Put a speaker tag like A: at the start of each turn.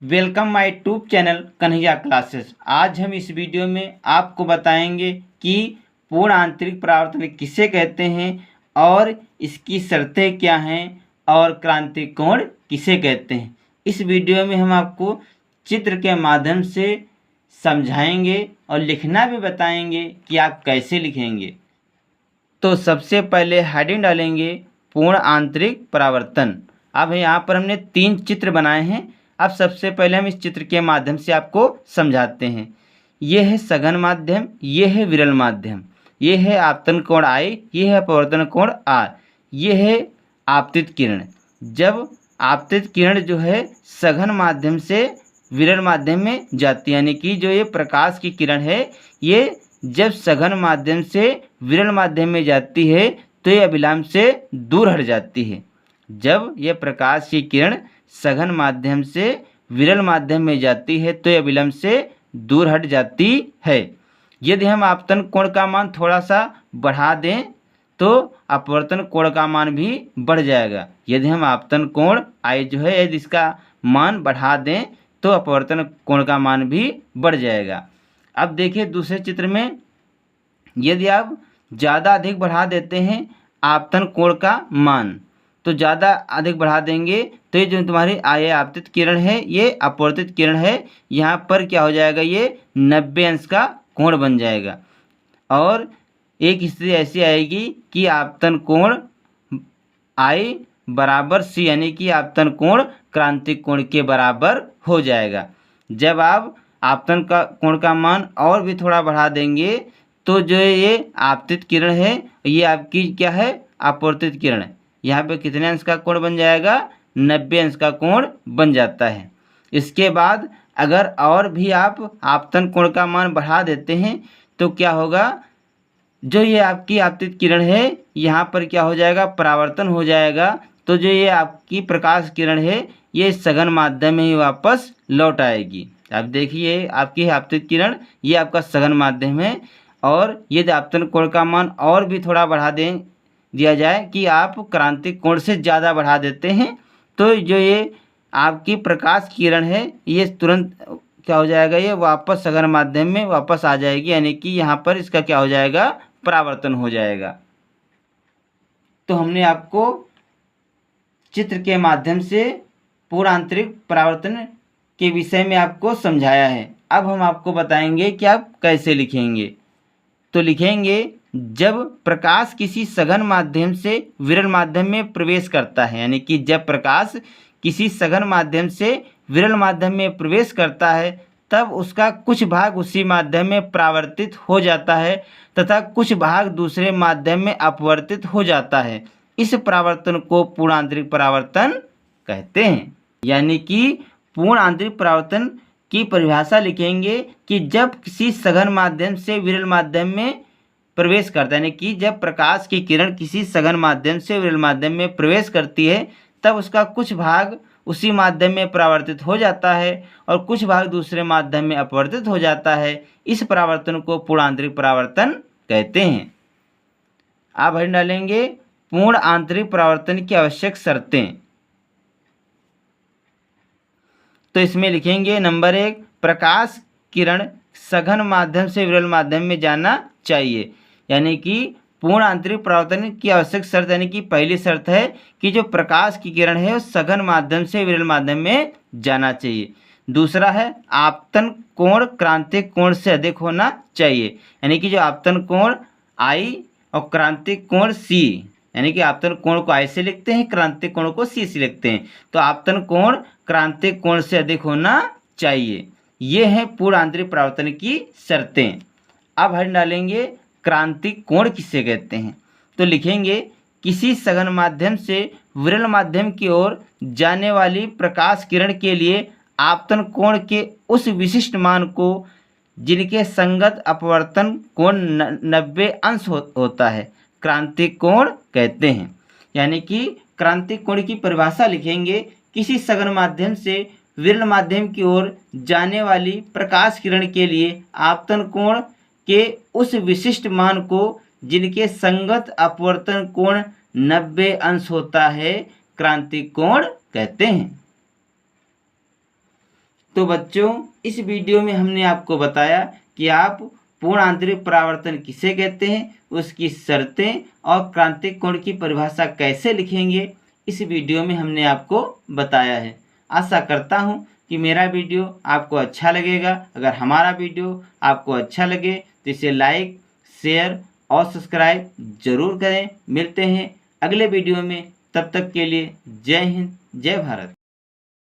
A: Welcome my YouTube channel Kanhaiya classes. आज हम इस वीडियो में आपको बताएंगे कि पूर्ण आंतरिक परावर्तन किसे कहते हैं और इसकी शर्तें क्या हैं और क्रांतिक कोण किसे कहते हैं। इस वीडियो में हम आपको चित्र के माध्यम से समझाएंगे और लिखना भी बताएंगे कि आप कैसे लिखेंगे। तो सबसे पहले हेडिंग डालेंगे पूर्ण आंतरिक परावर्तन। अब यहाँ पर हमने 3 चित्र बनाए हैं। अब सबसे पहले हम इस चित्र के माध्यम से आपको समझाते हैं। ये है सघन माध्यम, ये है विरल माध्यम, ये है आपतन कोण I, ये है अपवर्तन कोण R, ये है आपतित किरण। जब आपतित किरण जो है सघन माध्यम से विरल माध्यम में जाती है, यानी कि जो ये प्रकाश की किरण है ये जब सघन माध्यम से विरल माध्यम में जाती है तो ये अभिलंब से दूर हट जाती है। जब यह प्रकाश की किरण सघन माध्यम से विरल माध्यम में जाती है तो यह अभिलंब से दूर हट जाती है। यदि हम आपतन कोण का मान थोड़ा सा बढ़ा दें तो अपवर्तन कोण का मान भी बढ़ जाएगा। यदि हम आपतन कोण I जो है यदि इसका मान बढ़ा दें तो अपवर्तन कोण का मान भी बढ़ जाएगा। अब देखिए दूसरे चित्र में, यदि आप ज़्यादा अधिक बढ़ा देते हैं आपतन कोण का मान, तो ज़्यादा अधिक बढ़ा देंगे तो ये जो तुम्हारी आय आपतित किरण है ये अपवर्तित किरण है, यहाँ पर क्या हो जाएगा, ये 90 अंश का कोण बन जाएगा। और एक स्थिति ऐसी आएगी कि आपतन कोण I बराबर C, यानी कि आपतन कोण क्रांतिक कोण के बराबर हो जाएगा। जब आप आपतन का कोण का मान और भी थोड़ा बढ़ा देंगे तो जो ये आपतित किरण है ये आपकी क्या है, अपवर्तित किरण है। यहाँ पे कितने अंश का कोण बन जाएगा, 90 अंश का कोण बन जाता है। इसके बाद अगर और भी आप आपतन कोण का मान बढ़ा देते हैं तो क्या होगा, जो ये आपकी आपतित किरण है यहाँ पर क्या हो जाएगा, परावर्तन हो जाएगा। तो जो ये आपकी प्रकाश किरण है ये सघन माध्यम में ही वापस लौट आएगी। अब देखिए आपकी आपतित किरण ये आपका सघन माध्यम है, और यदि आपतन कोण का मान और भी थोड़ा बढ़ा दिया जाए कि आप क्रांतिक कोण से ज़्यादा बढ़ा देते हैं तो जो ये आपकी प्रकाश किरण है ये तुरंत क्या हो जाएगा, ये वापस सघन माध्यम में वापस आ जाएगी, यानी कि यहाँ पर इसका क्या हो जाएगा, परावर्तन हो जाएगा। तो हमने आपको चित्र के माध्यम से पूर्ण आंतरिक परावर्तन के विषय में आपको समझाया है। अब हम आपको बताएंगे कि आप कैसे लिखेंगे। तो लिखेंगे, जब प्रकाश किसी सघन माध्यम से विरल माध्यम में प्रवेश करता है, यानी कि जब प्रकाश किसी सघन माध्यम से विरल माध्यम में प्रवेश करता है तब उसका कुछ भाग उसी माध्यम में परावर्तित हो जाता है तथा कुछ भाग दूसरे माध्यम में अपवर्तित हो जाता है। इस परावर्तन को पूर्ण आंतरिक परावर्तन कहते हैं। यानी कि पूर्ण आंतरिक परावर्तन की परिभाषा लिखेंगे कि जब किसी सघन माध्यम से विरल माध्यम में प्रवेश करता है, यानी कि जब प्रकाश की किरण किसी सघन माध्यम से विरल माध्यम में प्रवेश करती है तब उसका कुछ भाग उसी माध्यम में परावर्तित हो जाता है और कुछ भाग दूसरे माध्यम में अपवर्तित हो जाता है। इस परावर्तन को पूर्ण आंतरिक परावर्तन कहते हैं। अब हम डालेंगे पूर्ण आंतरिक परावर्तन की आवश्यक शर्तें। तो इसमें लिखेंगे, नंबर 1, प्रकाश किरण सघन माध्यम से विरल माध्यम में जाना चाहिए। यानी कि पूर्ण आंतरिक परावर्तन की आवश्यक शर्त, यानी कि पहली शर्त है कि जो प्रकाश की किरण है उस सघन माध्यम से विरल माध्यम में जाना चाहिए। दूसरा है आपतन कोण क्रांतिक कोण से अधिक होना चाहिए, यानी कि जो आपतन कोण I और क्रांतिक कोण C, यानी कि आपतन कोण को I से लिखते हैं, क्रांतिक कोण को C से लिखते हैं, तो आपतन कोण क्रांतिक कोण से अधिक होना चाहिए। ये है पूर्ण आंतरिक परावर्तन की शर्तें। अब हम डालेंगे क्रांतिक कोण किसे कहते हैं। तो लिखेंगे, किसी सघन माध्यम से विरल माध्यम की ओर जाने वाली प्रकाश किरण के लिए आपतन कोण के उस विशिष्ट मान को जिनके संगत अपवर्तन कोण 90 अंश होता है क्रांतिक कोण कहते हैं। यानी कि क्रांतिक कोण की परिभाषा लिखेंगे, किसी सघन माध्यम से विरल माध्यम की ओर जाने वाली प्रकाश किरण के लिए आपतन कोण के उस विशिष्ट मान को जिनके संगत अपवर्तन कोण 90 अंश होता है क्रांतिक कोण कहते हैं। तो बच्चों, इस वीडियो में हमने आपको बताया कि आप पूर्ण आंतरिक परावर्तन किसे कहते हैं, उसकी शर्तें और क्रांतिक कोण की परिभाषा कैसे लिखेंगे, इस वीडियो में हमने आपको बताया है। आशा करता हूँ कि मेरा वीडियो आपको अच्छा लगेगा। अगर हमारा वीडियो आपको अच्छा लगे तो इसे लाइक, शेयर और सब्सक्राइब जरूर करें। मिलते हैं अगले वीडियो में, तब तक के लिए जय हिंद, जय भारत।